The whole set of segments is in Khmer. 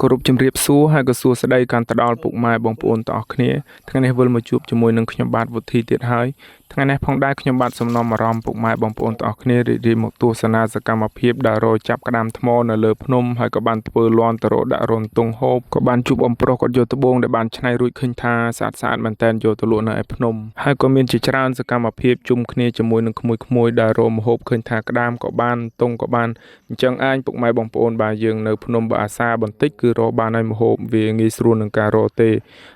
គោរពជំរាបសួរហើយក៏សួស្តីកាន់ទៅដល់ពុកម៉ែបងប្អូនទាំងអស់គ្នាថ្ងៃនេះវិលមកជួបជាមួយនឹងខ្ញុំបាទវុធីទៀតហើយថ្ងៃនេះផងដែរខ្ញុំបាទសំណុំអារម្មណ៍ពុកម៉ែបងប្អូនទាំងអស់គ្នារីករាយមកទស្សនាសកម្មភាពដែលរចាប់ក្តាមថ្មនៅលើភ្នំហើយក៏បានធ្វើលាន់ទៅរកដាក់រន្ទង់ហូបក៏បានជួបអំប្រុសគាត់យកត្បូងដែលបានច្នៃរួចឃើញថាស្អាតមែនតែនយកទៅលក់នៅឯភ្នំហើយក៏មានជាច្រើនសកម្មភាពជុំគ្នាជាមួយនឹងក្មួយៗដែលរមហូបឃើញថាក្តាមក៏បានតុងក៏បានអញ្ចឹងឯងពុកម៉ែបងប្អូនបាទយើងនៅភ្នំបើអាសាបន្តិចគឺរកបានហើយមហូបវាងាយស្រួលនឹងការរកទេ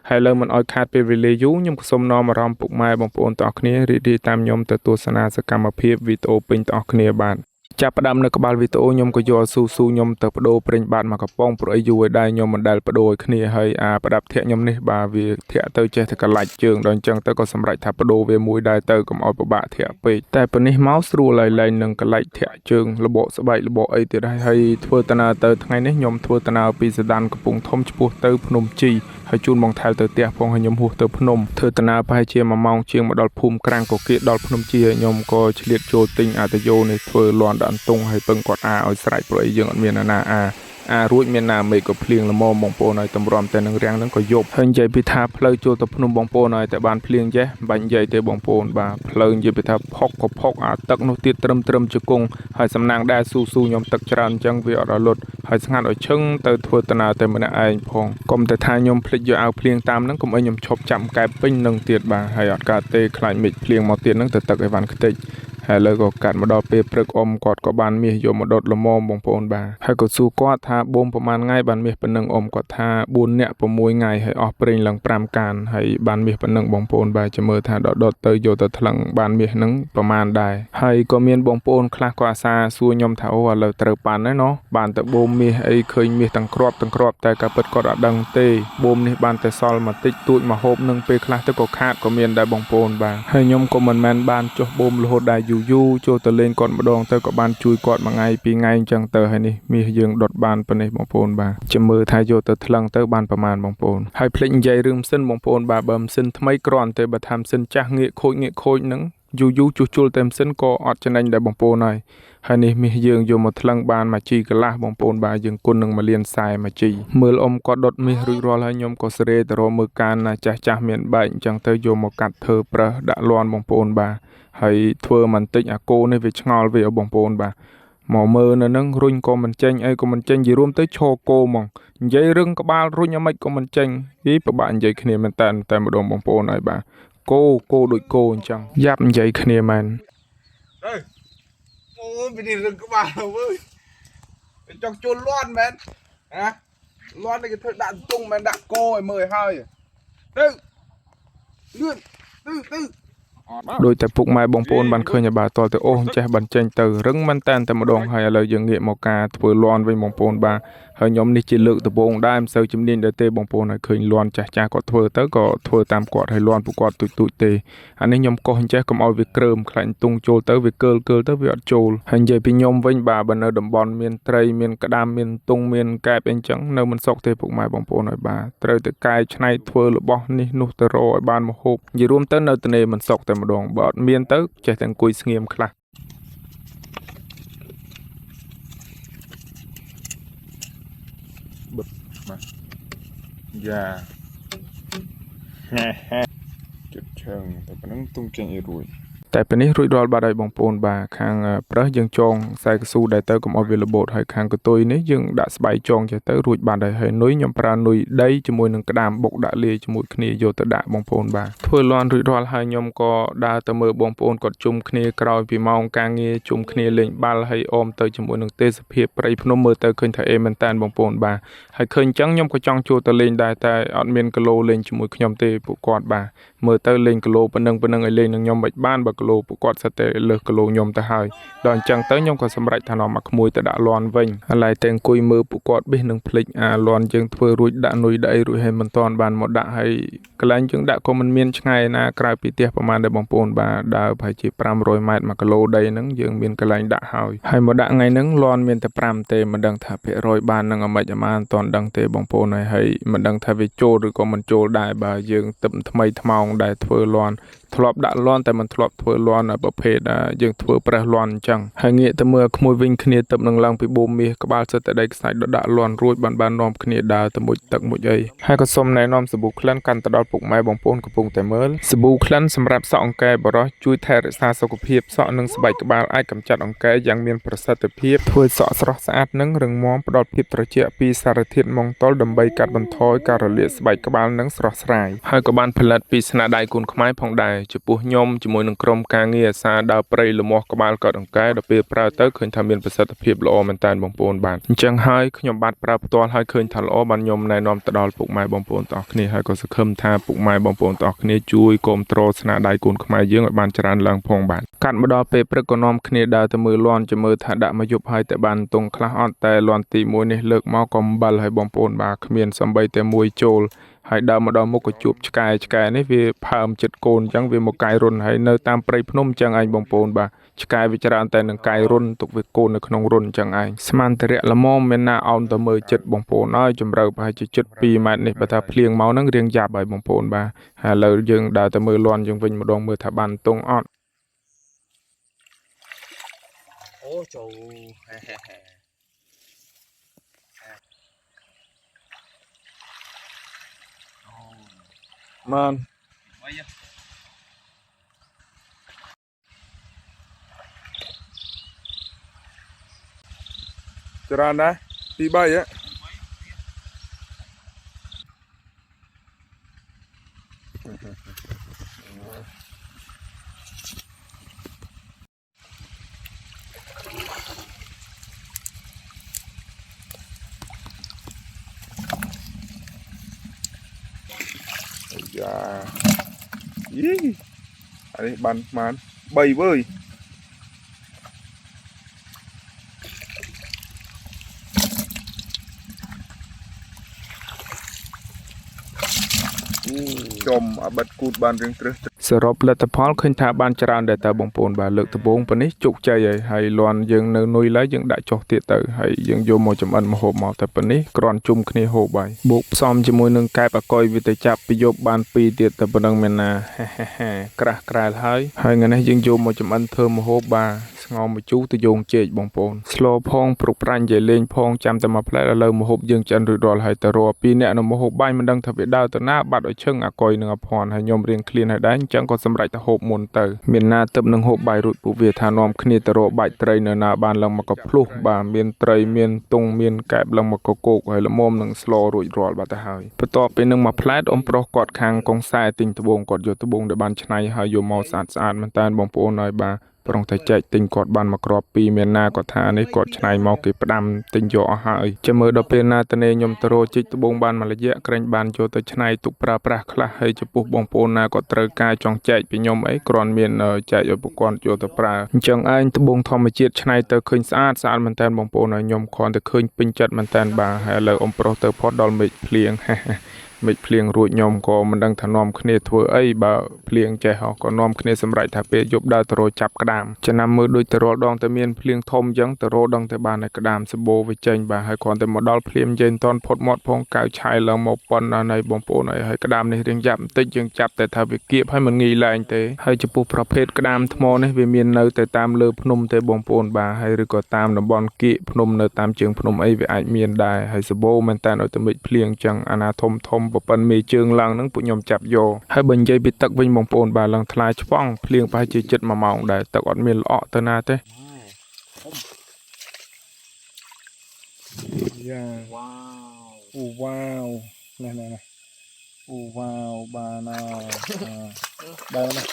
ហើយលើមិនអោយខាតពេលវេលាយូរខ្ញុំក៏សូមនាំអារម្មណ៍ពុកម៉ែបងប្អូនទាំងអស់គ្នារីករាយតាមខ្ញុំទៅទស្សនាសកម្មភាពវីដេអូពេញទាំងអស់គ្នាបាទចាប់ផ្ដើមនៅក្បាលវីដេអូខ្ញុំក៏យកស៊ូខ្ញុំទៅបដូរប្រេងបាតមកកំប៉ុងព្រោះអីយូរឲ្យដែរខ្ញុំមិនដែលបដូរឲ្យគ្នាហើយប្រដាប់ធាក់ខ្ញុំនេះបាទវាធាក់ទៅចេះតែកន្លាច់ជើងដល់អញ្ចឹងទៅក៏សម្រេចថាបដូរវាមួយដែរទៅកុំឲ្យពិបាកធាក់ពេកតែប៉ុណ្នេះមកស្រួលហើយឡើងនឹងកន្លាច់ធាក់ជើងលបកស្បែកលបកអីទៀតហើយធ្វើដំណើរទៅថ្ងៃនេះខ្ញុំធ្វើដំណើរពីសដានកំពង់ធំឆ្ពោះទៅភ្នំជីហើយជូនបងថែវទៅផ្ទះផងហើយខ្ញុំហួសទៅភ្នំធ្វើដំណើរប្រហែលជា1ម៉ោងជាងមកដល់ភូមិក្រាំងកគៀដល់ភ្នំជីខ្ញុំក៏ឆ្លៀតចូលទិញអាតយោនេះធ្វើលាន់ដាក់អន្ទង់ហើយពឹងគាត់ឲ្យស្រេចព្រោះអីយើងអត់មានអាណារួចមានណាមេក៏ភ្លៀងល្មមបងប្អូនហើយតម្រាំតែនឹងរាំងហ្នឹងក៏យប់ហើយនិយាយពីថាផ្លូវចូលទៅភ្នំបងប្អូនហើយតែបានភ្លៀងចេះបាញ់និយាយទេបងប្អូនបាទផ្លូវនិយាយពីថាផុកក៏ផុកទឹកនោះទៀតត្រឹមជង្គង់ហើយសំណាងដែរស៊ូខ្ញុំទឹកច្រើនអញ្ចឹងវាអត់រលត់ហើយស្ងាត់ឲ្យឈឹងទៅធ្វើដំណើរតែម្នាក់ឯងផងកុំតែថាខ្ញុំភ្លេចយកអាវភ្លៀងតាមហ្នឹងកុំឲ្យខ្ញុំឈប់ចាប់កែបពេញនឹងទៀតបាទហើយអត់កើតទេខ្លាចមេឃភ្លៀងមកទៀតហ្នឹងទៅទឹកឲ្យវ៉ាន់ខ្ទេចហើយលើក៏កាត់មកដល់ពេលព្រឹកគាត់ក៏បានមាសយកមកដុតល្មមបងប្អូនបាទហើយក៏សួរគាត់ថាបូមប្រហែលថ្ងៃបានមាសប៉ុណ្ណឹងគាត់ថា4នាក់6ថ្ងៃហើយអស់ប្រេងឡើង5កានហើយបានមាសប៉ុណ្ណឹងបងប្អូនបាទចាំមើលថាដុតទៅយកទៅថ្លឹងបានមាសហ្នឹងប្រហែលដែរហើយក៏មានបងប្អូនខ្លះក៏អាសាសួរខ្ញុំថាឥឡូវត្រូវប៉ាន់ហើយណោះបានទៅបូមមាសអីឃើញមាសទាំងគ្រាប់តែក៏ពិតគាត់អត់ដឹងទេបូមនេះបានតែសល់មកតិចតួចមកហូបនឹងពេលខ្លះទៅក៏ខាតក៏មានដែរបងប្អូនបាទហើយខ្ញុំក៏មិនមែនបានចុះបូមរហូតដែរយូរចូលទៅលេងគាត់ម្ដងទៅក៏បានជួយគាត់មួយថ្ងៃពីរថ្ងៃអញ្ចឹងទៅហើយនេះមាសយើងដុតបានប៉ុណ្ណេះបងប្អូនបាទចាំមើលថាយកទៅថ្លឹងទៅបានប្រមាណបងប្អូនហើយភ្លេចនិយាយរឿងម៉ាស៊ីនបងប្អូនបាទបើម៉ាស៊ីនថ្មីគ្រាន់តែបើថាម៉ាស៊ីនចាស់ងាកខូចហ្នឹងយូរជួសជុលតែម៉ាស៊ីនក៏អត់ចំណេញដែរបងប្អូនហើយនេះមាសយើងយកមកថ្លឹងបានមួយជីកន្លះបងប្អូនបាទយើងគុណនឹង1លាន40មួយជីមើលគាត់ដុតមាសរួចរាល់ហើយខ្ញុំក៏សេរីទៅរកមើលកានណាចាស់មានបែកអញ្ចឹងទៅយកមកកាត់ធ្វើប្រឹសដាក់លាន់បងប្អូនបាទហើយធ្វើបន្តិចអាគោនេះវាឆ្ងល់វាបងប្អូនបាទមកមើលនៅហ្នឹងរុញក៏មិនចេញអីក៏មិនចេញនិយាយរួមទៅឈរគោហ្មងនិយាយរឿងក្បាលរុញអាម៉េចក៏មិនចេញពិបាកនិយាយគ្នាមែនតែម្ដងបងប្អូនហើយបាទគោដូចគោអញ្ចឹងយ៉ាប់និយាយគ្នាមែនអូពីនេះរឿងក្បាលវើចង់ជួលលាន់មែនណាលាន់នេះគេធ្វើដាក់ទង់មែនដាក់គោឲ្យមើលឲ្យហើយទៅលឿនទៅដោយតែពុកម៉ែបងប្អូនបានឃើញឲ្យបាទតទៅអូចេះបានចេញទៅរឹងមែនតែម្ដងហើយឥឡូវយើងងាកមកការធ្វើលាន់វិញបងប្អូនបាទហើយខ្ញុំនេះជាលើកដំបូងដែរមិនសូវជំនាញដែរទេបងប្អូនហើយឃើញលាន់ចាស់គាត់ធ្វើទៅក៏ធ្វើតាមគាត់ហើយលាន់ពួកគាត់ទូចទេអានេះខ្ញុំកោះចេះកុំឲ្យវាក្រើមខ្លាញ់ទុងចូលទៅវាកើលទៅវាអត់ចូលហើយនិយាយពីខ្ញុំវិញបាទបើនៅតំបន់មានត្រីមានក្តាមមានទុងមានកែបអីចឹងនៅមិនសុខទេពុកម៉ែបងប្អូនហើយបាទត្រូវតែកែច្នៃធ្វើរបស់នេះនោះទៅរកឲ្យបានមកហូបនិយាយរួមទៅនៅទនេមិនសុខតែម្ដងបើអត់មានទៅចេះតែអង្គុយស្ងៀមខ្លះបឹកមកយ៉ាជិតឈឹងតែប៉ុណ្្នឹងទុំចេញឲ្យរួចតែពេលនេះរួចរាល់បាត់ហើយបងប្អូនបាទខាងប្រើសយើងចងខ្សែកស៊ូដែលទៅកុំឲ្យវាលបោតហើយខាងកតុយនេះយើងដាក់ស្បៃចងចេះទៅរួចបាត់ហើយនុយខ្ញុំប្រើនុយដីជាមួយនឹងក្តាមបុកដាក់លាយជាមួយគ្នាយកទៅដាក់បងប្អូនបាទធ្វើលាន់រួចរាល់ហើយខ្ញុំក៏ដើរទៅមើលបងប្អូនគាត់ជុំគ្នាក្រោយពីម៉ោងការងារជុំគ្នាលេងបាល់ហើយអមទៅជាមួយនឹងទេសភាពព្រៃភ្នំមើលទៅឃើញថាអេមែនតានបងប្អូនបាទហើយឃើញអញ្ចឹងខ្ញុំក៏ចង់ចូលទៅលេងដែរតែអត់មានគីឡូលេងជាមួយខ្ញុំទេពួកគាត់បាទមើលទៅលេងគីឡូប៉ុណ្ណឹងឲ្យលេងនឹងខ្ញុំមិនបានបើគីឡូពួកគាត់សិតតែលើសគីឡូខ្ញុំទៅហើយដល់អញ្ចឹងទៅខ្ញុំក៏សម្រេចថានាំមកក្មួយទៅដាក់លាន់វិញហើយឡែតែអង្គុយមើលពួកគាត់បេះនឹងភ្លេចលាន់យើងធ្វើរួចដាក់នុយដាក់អីរួចហើយមិនតាន់បានមកដាក់ហើយកន្លែងយើងដាក់ក៏មិនមានឆ្ងាយណាក្រៅពីផ្ទះប្រហែលដែរបងប្អូនបាទដើរប្រហែលជា500ម៉ែត្រ1គីឡូដីហ្នឹងយើងមានកន្លែងដាក់ហើយមកដាក់ថ្ងៃហ្នឹងលាន់មានតែ5ទេមិនដឹងថាភាគរយបាននឹងអាម៉េចអាម៉ានតាន់ដឹងទេបងប្អូនហើយមិនដឹងថាវាចូលឬក៏មិនចូលដែរបើយើងទឹកថ្មីថ្មោងដែរធ្វើលាន់ ធ្លាប់ដាក់លាន់តែមិនធ្លាប់ធ្វើលាន់ប្រភេទយើងធ្វើប្រេះលាន់អញ្ចឹងហើយងាកទៅមើលក្មួយវិញគ្នាទៅនឹងឡើងពីបូមមាសក្បាលសិតតែដីខ្សាច់ដាក់លាន់រួចបាននាំគ្នាដើរទៅមុជទឹកមុជអីហើយក៏សូមណែនាំសាប៊ូក្លិនកាន់ទៅដល់ពុកម៉ែបងប្អូនកំពុងតែមើលសាប៊ូក្លិនសម្រាប់សក់អង្កែបរោះជួយថែរក្សាសុខភាពសក់និងស្បែកក្បាលអាចកម្ចាត់អង្កែយ៉ាងមានប្រសិទ្ធភាពធ្វើសក់ស្រស់ស្អាតនិងរឹងមាំផ្ដល់ភាពត្រជាក់ពីសារធាតុម៉ង់តុលដើម្បីកាត់បន្ថយការរលាកស្បែកក្បាលនិងស្រស់ស្រាយហើយក៏បានផលិតពីស្នាដៃកូនខ្មែរផងដែរចំពោះខ្ញុំជាមួយនឹងក្រុមការងារអាសាដើរព្រៃលមាស់ក្បាលកោតអង្កែដល់ពេលប្រើទៅឃើញថាមានប្រសិទ្ធភាពល្អមែនតើបងប្អូនបាទអញ្ចឹងហើយខ្ញុំបាទប្រើផ្ទាល់ហើយឃើញថាល្អបានខ្ញុំណែនាំទៅដល់ពុកម៉ែបងប្អូនទាំងអស់គ្នាហើយក៏សង្ឃឹមថាពុកម៉ែបងប្អូនទាំងអស់គ្នាជួយគាំទ្រស្នាដៃកូនខ្មែរយើងឲ្យបានច្រើនឡើងផងបាទកាត់មកដល់ពេលព្រឹកក៏នាំគ្នាដើរទៅមើលលាន់ជាមើលថាដាក់មកយប់ហើយតែបានទងខ្លះអត់តែលាន់ទី1នេះលើកមកក៏អំបិលឲ្យបងប្អូនបាទគ្មានសំបីតែមួយចូលហើយដើរមកដល់មុខក៏ជួបឆ្កែនេះវាផើមចិត្តកូនអញ្ចឹងវាមកកាយរុនហើយនៅតាមព្រៃភ្នំអញ្ចឹងឯងបងប្អូនបាទឆ្កែវាច្រើនតែនឹងកាយរុនទុកវាកូននៅក្នុងរុនអញ្ចឹងឯងស្មានតរៈល្មមមានណាអោនទៅមើលចិត្តបងប្អូនហើយជម្រៅប្រហែលជាចិត្ត2ម៉ែត្រនេះបើថាភ្លៀងមកហ្នឹងរៀងយ៉ាប់ហើយបងប្អូនបាទហើយឥឡូវយើងដើរទៅមើលលាន់យើងវិញម្ដងមើលថាបានទងអត់អូចូលម៉ានច្រើនណាស់2 3ហ៎យ៉ាយីអានេះបានប្រហែល3វើយចំអាបិតគូតបានរៀងត្រឹសសរុបលទ្ធផលឃើញថាបានច្រើនដែរតើបងប្អូនបាទលើកដំបូងប៉ុណ្នេះជោគជ័យហើយលាន់យើងនៅនុយឡើយយើងដាក់ចុះទៀតទៅហើយយើងយកមកចម្អិនម្ហូបមកតែប៉ុណ្នេះគ្រាន់ជុំគ្នាហូបហើយបូកផ្សំជាមួយនឹងកែបអាកុយវាទៅចាប់ពីយប់បាន2ទៀតតែប៉ុណ្្នឹងមែនណាក្រាស់ក្រែលហើយថ្ងៃនេះយើងយកមកចម្អិនធ្វើម្ហូបបាទស្ងោរម្ជូរទៅយោងចេកបងប្អូនស្លផងព្រុកប្រាញ់យាយលេងផងចាំតែមកផ្លែឥឡូវម្ហូបយើងឆ្អិនរួចរាល់ហើយទៅរក2នាក់នៅម្ហូបបាញ់មិនដឹងថាវាដើរទៅណាបាត់ឲ្យឈឹងអាកុយនឹងអភ័ណ្ឌហើយខ្ញុំរៀងឃ្លានហើយដែរអញ្ចឹងក៏សម្រេចទៅហូបមុនទៅមានណាទឹកនឹងហូបបាយរួចពួកវាថានាំគ្នាទៅរកបាច់ត្រីនៅណាបានឡើងមកកភ្លុះបាទមានត្រីមានទង់មានកែបឡើងមកកគោកហើយល្មមនឹងស្លរួចរាល់បាត់ទៅហើយបន្ទាប់ពីនឹងមកផ្លែតអ៊ំប្រុសគាត់ខាងកងខ្សែទិញត្បូងគាត់យកត្បូងដែលបានច្នៃហើយយកមកស្អាតមែនតើបងប្អូនហើយបាទប្រងតែចែកទិញគាត់បានមកក្រប2មានណាគាត់ថានេះគាត់ច្នៃមកគេផ្ដាំទិញយកអស់ហើយចាំមើលដល់ពេលណាតនេខ្ញុំទៅរកជីកត្បូងបានមួយរយៈក្រែងបានយកទៅច្នៃទុកប្រើប្រាស់ខ្លះហើយចំពោះបងប្អូនណាគាត់ត្រូវការចង់ចែកពីខ្ញុំអីគ្រាន់មានចែកឲ្យប្រព័ន្ធយកទៅប្រើអញ្ចឹងឯងត្បូងធម្មជាតិច្នៃទៅឃើញស្អាតមែនតើបងប្អូនហើយខ្ញុំគ្រាន់តែឃើញពេញចិត្តមែនតើបាទហើយឥឡូវអ៊ំប្រុសទៅផុតដល់មេឃភ្លៀងមេឃភ្លៀងរួចខ្ញុំក៏មិនដឹងថានាំគ្នាធ្វើអីបើភ្លៀងចេះក៏នាំគ្នាសម្រេចថាពេលយប់ដើរទៅរកចាប់ក្តាមចំណាំមើលដូចទៅរាល់ដងតែមានភ្លៀងធំអញ្ចឹងទៅរកដងតែបានតែក្តាមសបោវាចេញបាទហើយគ្រាន់តែមកដល់ភ្លៀងចេញតន់ផុតមាត់ផងកៅឆាយឡើងមកប៉ុណ្ណាណៃបងប្អូនហើយក្តាមនេះរៀងយ៉ាប់បន្តិចយើងចាប់តែថាវាគៀបហើយមិនងាយឡើងទេហើយចំពោះប្រភេទក្តាមថ្មនេះវាមាននៅតែតាមលើភ្នំទេបងប្អូនបាទហើយឬក៏តាមតំបន់គៀកភ្នំនៅតាមជើងភ្នំអីវាអាចមានដែរហើយសបោមែនតើឲ្យតែមេឃភ្លៀងអញ្ចឹងអាណាធំប្រប៉ិនមេជើងឡើងហ្នឹងពួកខ្ញុំចាប់យកហើយបើនិយាយពីទឹកវិញបងប្អូនបាទឡើងថ្លាឆ្វង់ភ្លៀងប្រហែលជាជិត1ម៉ោងដែរទឹកអត់មានល្អក់ទៅណាទេយ៉ាវ៉ាវអូវ៉ាវនេះអូវ៉ាវបានដើរណា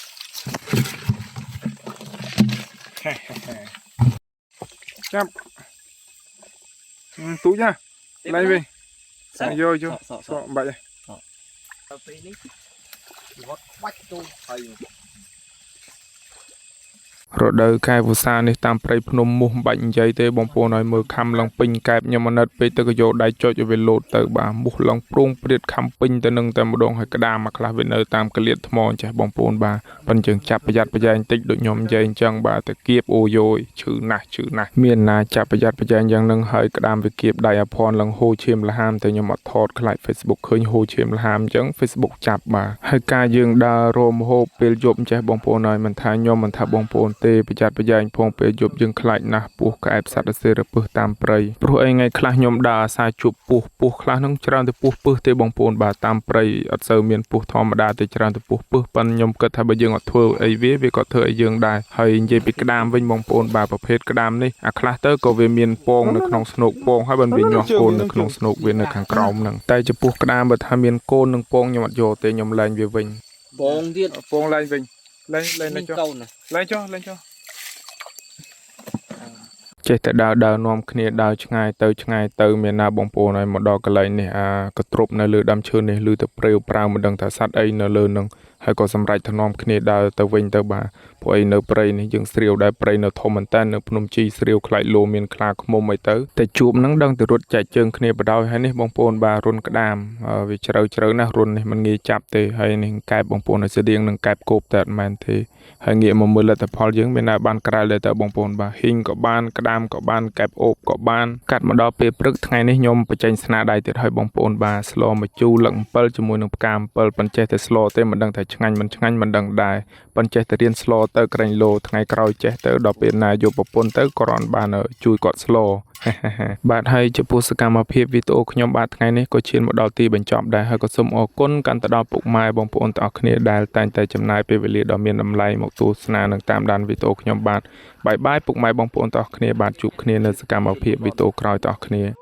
ចាប់ទូចណាឡើងវិញយកសក់បាច់ពេលនេះវត្តបាច់ទូហើយ រដូវកាយវស្សានេះតាមព្រៃភ្នំមូសបាច់និយាយទេបងប្អូនឲ្យមើលខំឡើងពេញកែបខ្ញុំអាណិតពេលទៅក៏យកដៃចុចឲ្យវាលោតទៅបាទមូសឡើងព្រួងព្រាតខំពេញទៅនឹងតែម្ដងហើយក្តាមមកខ្លះវានៅតាមកលៀតថ្មចេះបងប្អូនបាទប៉ុនយើងចាប់ប្រយ័ត្នប្រយែងតិចដូចខ្ញុំនិយាយអញ្ចឹងបាទតែគៀបអូយយឈឺណាស់មានណាចាប់ប្រយ័ត្នប្រយែងយ៉ាងនឹងហើយក្តាមវាគៀបដៃអភ័ណ្ឌឡើងហូរឈាមលហាមតែខ្ញុំអត់ថតខ្លាច Facebook ឃើញហូរឈាមលហាមអញ្ចឹង Facebook ចាប់បាទហើយការយើងដើររមហូបពេលយប់ចេះបងប្អូនហើយមិនថាខ្ញុំមិនថាបងប្អូនទេប្រយ័ត្នប្រយែងផងពេលយប់យើងខ្លាចណាស់ពស់ក្អែបសត្វរសេរពឹសតាមព្រៃព្រោះអីថ្ងៃខ្លះខ្ញុំដើរអាសាជួបពស់ខ្លះនឹងច្រើនទៅពស់ពឹសទេបងប្អូនបាទតាមព្រៃអត់សូវមានពស់ធម្មតាទេច្រើនទៅពស់ពឹសប៉ុន្តែខ្ញុំគិតថាបើយើងអត់ធ្វើអីវាក៏ធ្វើឲ្យយើងដែរហើយនិយាយពីក្តាមវិញបងប្អូនបាទប្រភេទក្តាមនេះអាខ្លះទៅក៏វាមានពងនៅក្នុងស្នូកពងហើយបើវាញាស់កូននៅក្នុងស្នូកវានៅខាងក្រោមហ្នឹងតែចំពោះក្តាមបើថាមានកូននិងពងខ្ញុំអត់យកទេខ្ញុំលែងវាវិញ បងទៀត ពងលែងវិញលែងចុះ កូន លែងចុះចេះតែដើរនាំគ្នាដើរឆ្ងាយទៅមានណាបងប្អូនឲ្យមកដល់កន្លែងនេះកទ្រប់នៅលើដើមឈើនេះឮទៅព្រាវប្រាវមិនដឹងថាសត្វអីនៅលើនឹងហើយក៏សម្រេចទៅនាំគ្នាដើរទៅវិញទៅបាទព្រោះអីនៅព្រៃនេះយើងស្រាវដែរព្រៃនៅធំមែនតើនៅភ្នំជីស្រាវខ្លាចលោមានខ្លាឃ្មុំអីទៅតែជួបនឹងដឹងទៅរត់ចែកជើងគ្នាបដ ாய் ហើយនេះបងប្អូនបាទរុនក្តាមវាជ្រៅណាស់រុននេះมันងាយចាប់ទេហើយនេះកែបបងប្អូនឲ្យស្តៀងនឹងកែបគោបតែអត់មែនទេហើយងាកមកមើលលទ្ធផលយើងមានតែបានក្រែលដែរតើបងប្អូនបាទហ៊ីងក៏បានក្តាមក៏បានកែបអូបក៏បានកាត់មកដល់ពេលព្រឹកថ្ងៃនេះខ្ញុំបញ្ចេញស្នាដៃទៀតឲ្យបងប្អូនបាទស្លមកជូរលឹកអំពិលជាមួយនឹងផ្កាអំពិលប៉ុន្តែចេះតែស្លទេមិនដឹងថាឆ្ងាញ់មិនឆ្ងាញ់មិនដឹងដែរប៉ុន្តែចេះតែរៀនស្លទៅក្រែងលោថ្ងៃក្រោយចេះទៅដល់ពេលណាយកប្រពន្ធទៅក៏រនបានជួយគាត់ស្ល បាទហើយចំពោះសកម្មភាពវីដេអូខ្ញុំបាទថ្ងៃនេះក៏ឈានមកដល់ទីបញ្ចប់ដែរហើយក៏សូមអរគុណកាន់ទៅដល់ពុកម៉ែបងប្អូនទាំងអស់គ្នាដែលតែងតែចំណាយពេលវេលាដ៏មានតម្លៃមកទស្សនានិងតាមដានវីដេអូខ្ញុំបាទបាយបាយពុកម៉ែបងប្អូនទាំងអស់គ្នាបាទជួបគ្នានៅសកម្មភាពវីដេអូក្រោយទាំងអស់គ្នា